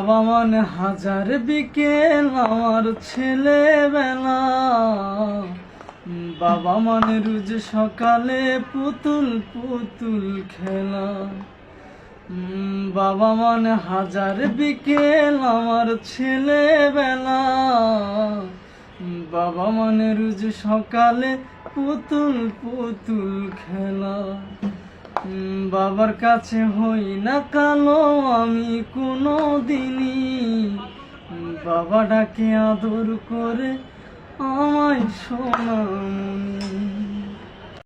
বাবা মানে হাজার বিকেল আমার ছেলেবেলা, বাবা মানে রোজ সকালে পুতুল পুতুল খেলা। বাবা মানে হাজার বিকেল আমার ছেলেবেলা, বাবা মানে রোজ সকালে পুতুল পুতুল খেলা। বাবার কাছে হই না কালো আমি কোনো দিনই, বাবা ডাকে আদর করে আমায় সোনামণি।